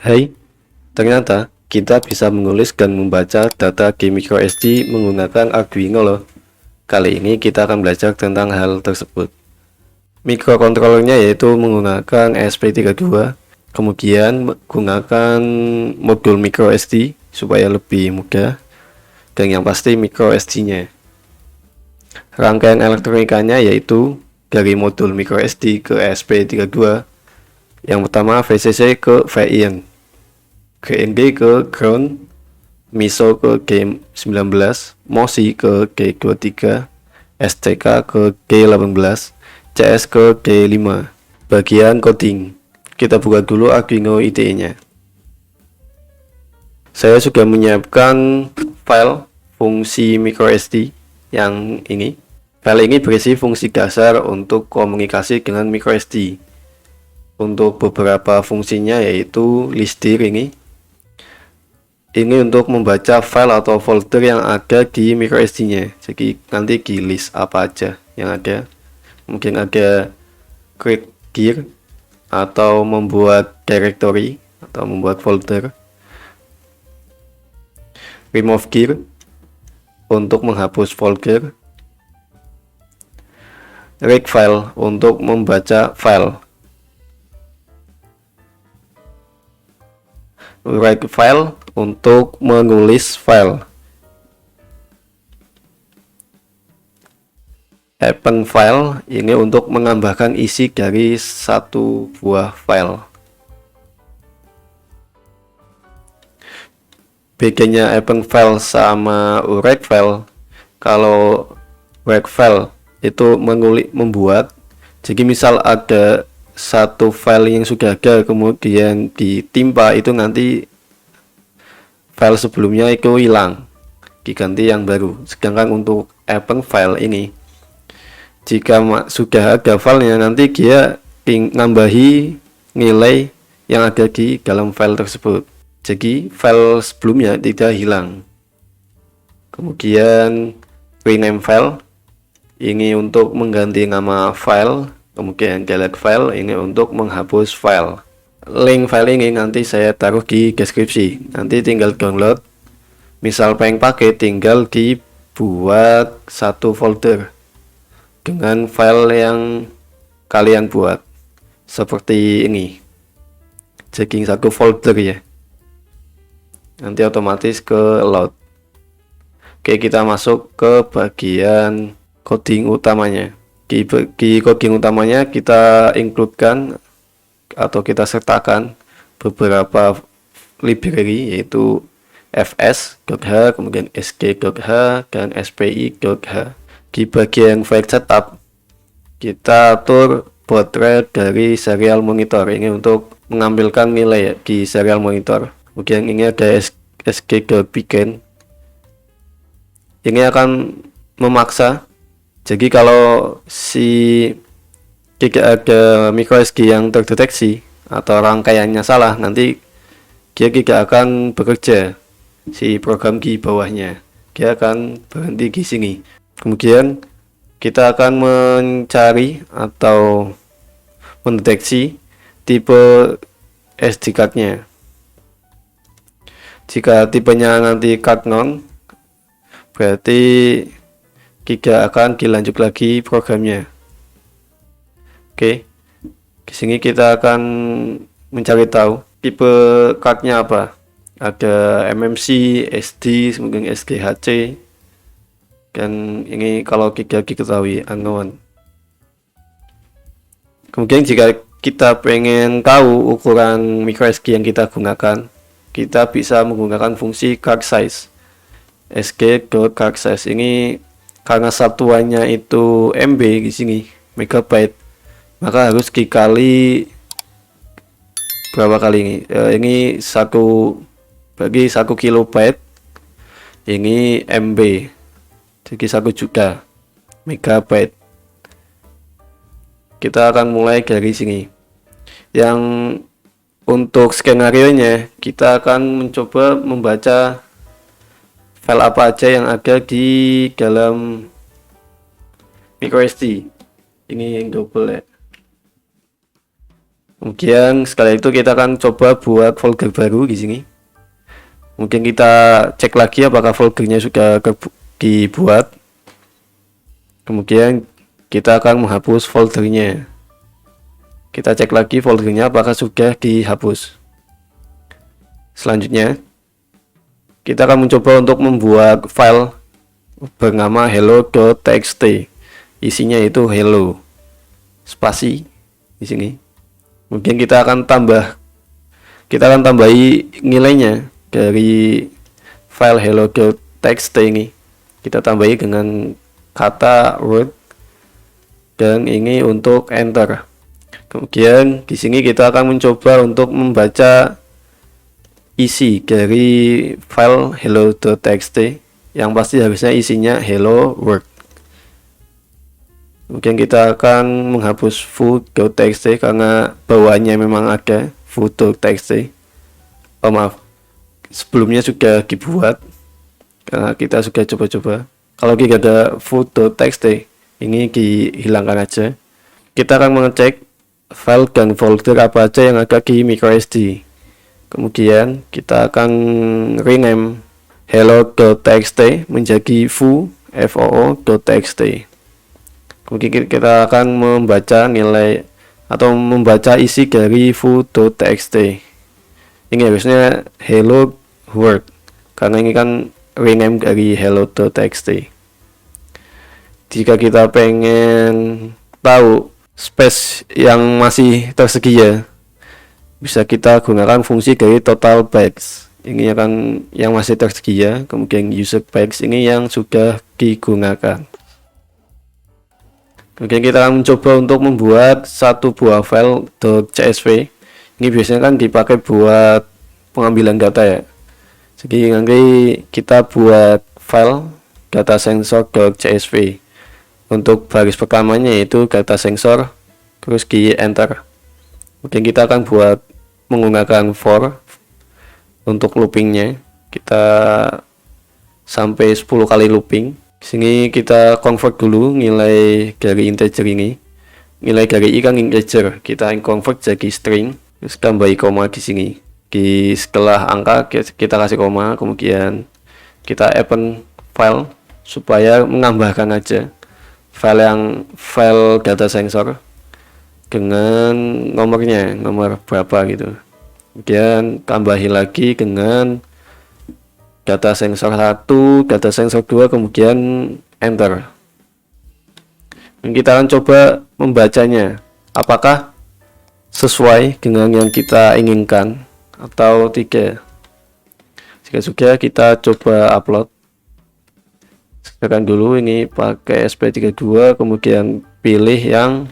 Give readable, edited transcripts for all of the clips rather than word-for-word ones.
Hai, ternyata kita bisa menulis dan membaca data di microSD menggunakan Arduino loh. Kali ini kita akan belajar tentang hal tersebut. Mikrokontrolernya yaitu menggunakan ESP32, kemudian menggunakan modul microSD supaya lebih mudah, dan yang pasti microSD-nya. Rangkaian elektronikanya yaitu dari modul microSD ke ESP32. Yang pertama VCC ke VIN, GND ke ground, MISO ke G19, MOSI ke G23, STK ke G18, CS ke G5. Bagian coding, kita buka dulu Arduino IDE-nya. Saya sudah menyiapkan file fungsi microSD yang ini. File ini berisi fungsi dasar untuk komunikasi dengan microSD. Untuk beberapa fungsinya yaitu listdir ini untuk membaca file atau folder yang ada di microSD-nya. Jadi nanti di list apa aja yang ada. Mungkin ada create dir atau membuat directory atau membuat folder. Remove dir untuk menghapus folder. Read file untuk membaca file. Write file untuk menulis file. Append file ini untuk menambahkan isi dari satu buah file. Bedanya append file sama write file, kalau write file itu membuat, jadi misal ada satu file yang sudah ada kemudian ditimpa, itu nanti file sebelumnya itu hilang, diganti yang baru. Sedangkan untuk append file ini, jika sudah ada filenya, nanti dia nambahi nilai yang ada di dalam file tersebut, jadi file sebelumnya tidak hilang. Kemudian rename file ini untuk mengganti nama file. Kemudian delete file ini untuk menghapus file. Link file ini nanti saya taruh di deskripsi, nanti tinggal download. Misal pengen pakai, tinggal dibuat satu folder dengan file yang kalian buat seperti ini, jadi satu folder ya, nanti otomatis ke load. Oke, kita masuk ke bagian coding utamanya. Di coding utamanya kita includekan atau kita sertakan beberapa library, yaitu fs.h, kemudian sg.h, dan spi.h. Di bagian file setup kita atur baud rate dari serial monitor ini untuk mengambilkan nilai di serial monitor. Kemudian ini ada sg.begin, ini akan memaksa. Jadi kalau tidak ada microSD yang terdeteksi atau rangkaiannya salah, nanti dia tidak akan bekerja, si program di bawahnya, dia akan berhenti di sini. Kemudian kita akan mencari atau mendeteksi tipe SD card-nya. Jika tipenya nanti card non, berarti tidak akan dilanjut lagi programnya. Oke, di sini kita akan mencari tahu tipe cardnya apa. Ada MMC, SD, mungkin SGHC, dan ini kalau tidak diketahui unknown. Kemudian jika kita pengen tahu ukuran microSD yang kita gunakan, kita bisa menggunakan fungsi card size. sg.card size ini karena satuannya itu MB di sini, megabyte, maka harus dikali berapa kali ini? Ini bagi 1 kilobyte, ini MB, jadi 1 juta megabyte. Kita akan mulai dari sini. Yang untuk skenario nya, kita akan mencoba membaca file apa aja yang ada di dalam microSD. Ini yang double ya. Kemudian sekali itu kita akan coba buat folder baru di sini. Mungkin kita cek lagi apakah foldernya sudah dibuat. Kemudian kita akan menghapus foldernya. Kita cek lagi foldernya apakah sudah dihapus. Selanjutnya kita akan mencoba untuk membuat file bernama hello.txt. Isinya itu hello spasi di sini. Mungkin kita akan tambahi nilainya dari file hello.txt ini. Kita tambahi dengan kata word dan ini untuk enter. Kemudian di sini kita akan mencoba untuk membaca isi dari file hello.txt yang pasti harusnya isinya hello world. Mungkin kita akan menghapus foo.txt karena bawaannya memang ada foo.txt. Oh maaf, sebelumnya sudah dibuat karena kita sudah coba-coba. Kalau tidak ada foo.txt, ini dihilangkan aja. Kita akan mengecek file dan folder apa aja yang ada di microSD. Kemudian kita akan rename hello.txt menjadi foo.txt. Kemudian kita akan membaca nilai atau membaca isi dari foo.txt. Ini harusnya hello world karena ini kan rename dari hello.txt. Jika kita pengen tahu space yang masih tersedia, bisa kita gunakan fungsi dari total bytes. Ini akan yang masih tersedia, kemudian user bytes ini yang sudah digunakan. Kemudian kita akan mencoba untuk membuat satu buah file .csv. Ini biasanya kan dipakai buat pengambilan data ya. Jadi nanti kita buat file data sensor.csv. Untuk baris pertamanya yaitu data sensor, terus di enter. Kemudian kita akan buat menggunakan for untuk loopingnya. Kita sampai 10 kali looping. Sini kita convert dulu nilai dari integer ini. Nilai dari i kan integer, kita convert jadi string, terus tambahi koma di sini. Di setelah angka kita kasih koma, kemudian kita open file supaya menambahkan aja file data sensor dengan nomornya, nomor berapa gitu. Kemudian tambahi lagi dengan data sensor 1, data sensor 2, kemudian enter. Dan kita akan coba membacanya apakah sesuai dengan yang kita inginkan atau tidak. Jika sudah, kita coba upload. Sekarang dulu ini pakai SP32, kemudian pilih yang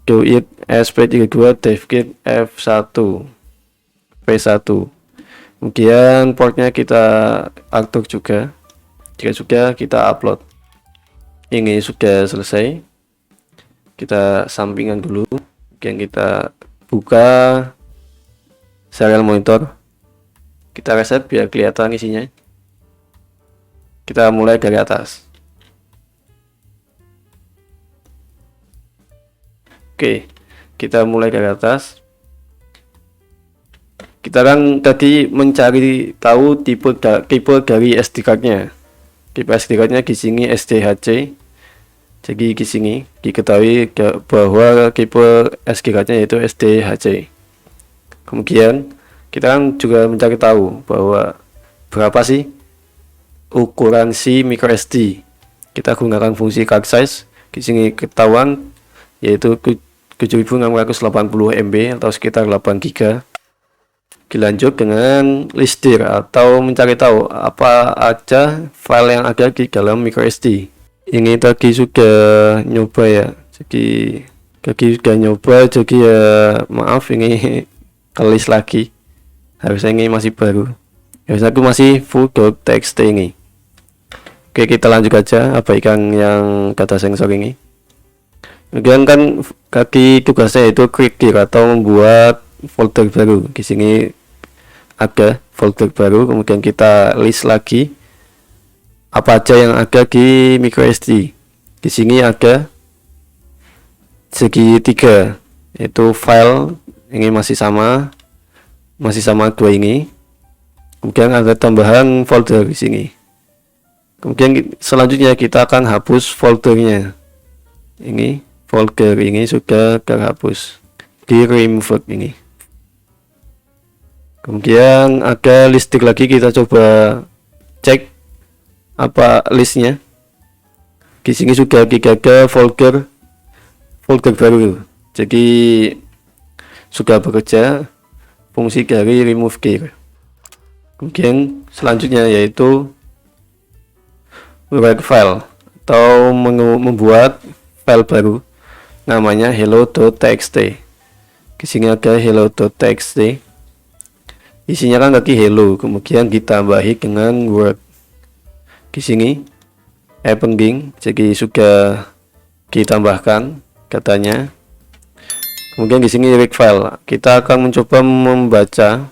do it SP32 devkit F1 P1. Kemudian portnya kita atur juga. Jika sudah, kita upload. Ini sudah selesai. Kita sampingkan dulu. Kemudian kita buka serial monitor. Kita reset biar kelihatan isinya. Kita mulai dari atas. Oke, kita mulai dari atas. Kita kan tadi mencari tahu tipe dari SD card-nya. Tipe SD card-nya di sini SDHC. Jadi di sini diketahui bahwa tipe SD card-nya yaitu SDHC. Kemudian kita kan juga mencari tahu bahwa berapa sih ukuran si microSD. Kita gunakan fungsi card size. Di sini ketahuan yaitu 7680 MB atau sekitar 8 GB. Dilanjut dengan list dir atau mencari tahu apa aja file yang ada di dalam microSD. Ini tadi sudah nyoba ya. Jadi ya maaf ini kelis lagi. Harusnya ini masih baru. Harusnya aku masih full.txt ini. Oke, kita lanjut aja abaikan yang data sensor ini. Kemudian kan kaki tugasnya itu create dir atau membuat folder baru. Di sini ada folder baru, kemudian kita list lagi apa aja yang ada di microSD. Di sini ada segitiga yaitu file ini masih sama dua ini. Kemudian ada tambahan folder di sini. Kemudian selanjutnya kita akan hapus foldernya. Ini folder ini sudah terhapus di remove ini. Kemudian ada listrik lagi, kita coba cek apa listnya. Di sini sudah ada folder baru. Jadi sudah bekerja fungsi dari remove gear. Kemudian selanjutnya yaitu write file atau membuat file baru namanya hello.txt. Di sini ada hello.txt. Isinya kan tadi hello, kemudian ditambahi dengan word. Di sini appending, jadi sudah ditambahkan katanya. Kemudian di sini read file. Kita akan mencoba membaca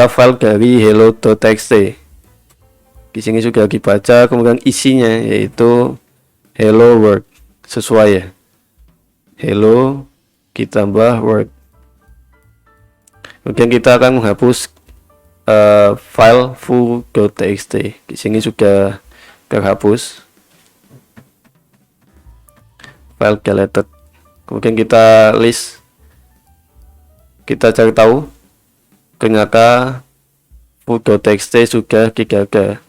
file dari hello.txt. Di sini sudah dibaca, kemudian isinya yaitu hello world, sesuai ya. Hello ditambah word. Kemudian kita akan menghapus file foo.txt. Di sini sudah terhapus file deleted. Kemudian kita list, kita cari tahu ternyata foo.txt sudah digagal.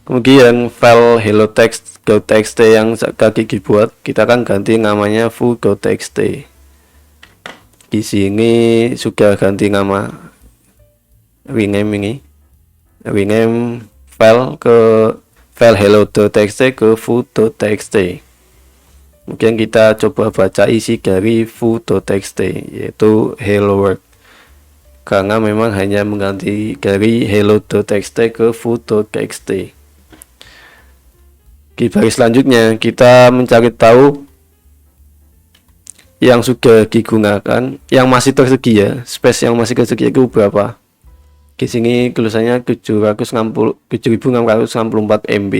Kemudian file hello.txt yang tadi dibuat kita akan ganti namanya foo.txt. Di sini sudah ganti nama, rename file ke file hello.txt ke foo.txt. Kemudian kita coba baca isi dari foo.txt yaitu hello world, karena memang hanya mengganti dari hello.txt ke foo.txt. Di baris selanjutnya kita mencari tahu yang sudah digunakan, yang masih tersedia, space yang masih tersedia itu berapa. Di sini tulisannya 7664 MB.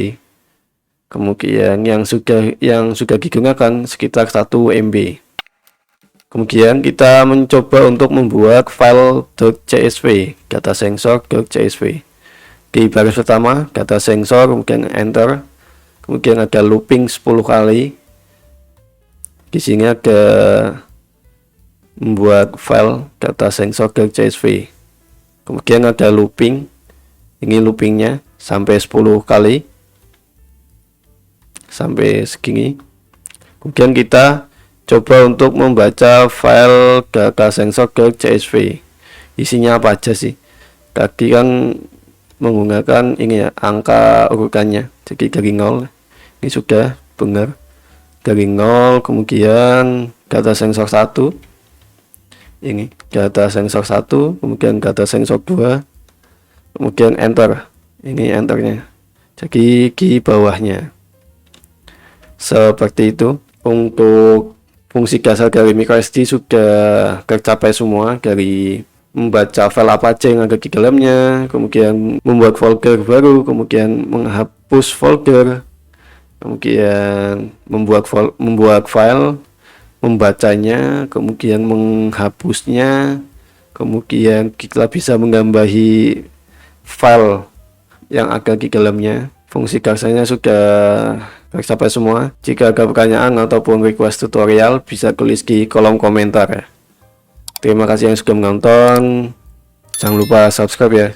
Kemudian yang sudah digunakan sekitar 1 MB. Kemudian kita mencoba untuk membuat file .csv, data sensor.csv. Di baris pertama data sensor, kemudian enter. Kemudian ada looping 10 kali. Di sini ada membuat file data sensor.csv. Kemudian ada looping. Ini loopingnya sampai 10 kali. Sampai segini. Kemudian kita coba untuk membaca file data sensor.csv. Isinya apa aja sih? Tadi kan menggunakan ini ya, angka urutannya. Jadi dari 0. Ini sudah benar. Dari 0, kemudian data sensor 1. Ini data sensor 1, kemudian data sensor 2. Kemudian enter. Ini enternya. Jadi di bawahnya. Seperti itu. Untuk fungsi dasar dari microSD sudah tercapai semua, dari membaca file apa aja yang ada di dalamnya, kemudian membuat folder baru, kemudian menghapus folder, kemudian membuat file, membacanya, kemudian menghapusnya, kemudian kita bisa menggambahi file yang ada di dalamnya. Fungsi dasarnya sudah tercapai semua. Jika ada pertanyaan ataupun request tutorial bisa tulis di kolom komentar ya. Terima kasih yang sudah menonton. Jangan lupa subscribe ya.